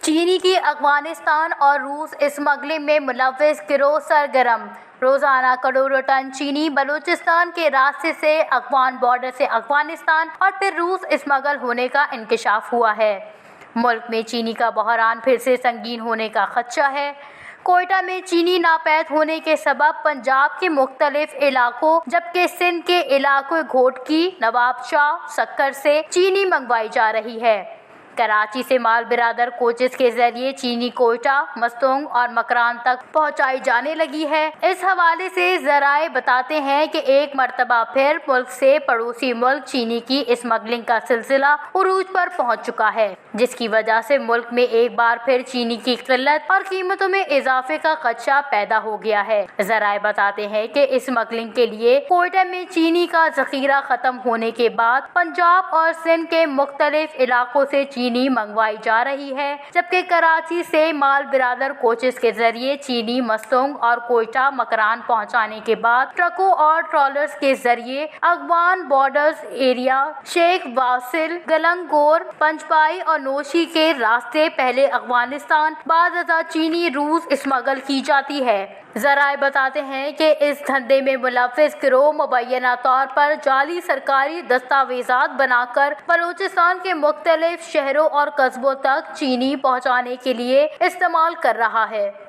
چینی کی افغانستان اور روس اسمگلنگ میں ملوث گروہ سرگرم، روزانہ کروڑوں ٹن چینی بلوچستان کے راستے سے افغان بارڈر سے افغانستان اور پھر روس اسمگل ہونے کا انکشاف ہوا ہے۔ ملک میں چینی کا بحران پھر سے سنگین ہونے کا خدشہ ہے۔ کوئٹہ میں چینی ناپید ہونے کے سبب پنجاب کے مختلف علاقوں جبکہ سندھ کے علاقے گھوٹکی، نواب شاہ، سکر سے چینی منگوائی جا رہی ہے۔ کراچی سے مال بردار کوچز کے ذریعے چینی کوئٹہ، مستونگ اور مکران تک پہنچائی جانے لگی ہے۔ اس حوالے سے ذرائع بتاتے ہیں کہ ایک مرتبہ پھر ملک سے پڑوسی ملک چینی کی اسمگلنگ کا سلسلہ عروج پر پہنچ چکا ہے، جس کی وجہ سے ملک میں ایک بار پھر چینی کی قلت اور قیمتوں میں اضافے کا خدشہ پیدا ہو گیا ہے۔ ذرائع بتاتے ہیں کہ اسمگلنگ کے لیے کوئٹہ میں چینی کا ذخیرہ ختم ہونے کے بعد پنجاب اور سندھ کے مختلف علاقوں سے چینی منگوائی جا رہی ہے، جبکہ کراچی سے مال بردار کوچز کے ذریعے چینی مستونگ اور کوئٹہ مکران پہنچانے کے بعد ٹرکوں اور ٹرالرز کے ذریعے افغان بارڈرز ایریا، شیخ واصل، گلنگور، پنجپائی اور نوشی کے راستے پہلے افغانستان بعد ازاں چینی روس اسمگل کی جاتی ہے۔ ذرائع بتاتے ہیں کہ اس دھندے میں ملوث گروہ مبینہ طور پر جعلی سرکاری دستاویزات بنا کر بلوچستان کے مختلف شہروں اور قصبوں تک چینی پہنچانے کے لیے استعمال کر رہا ہے۔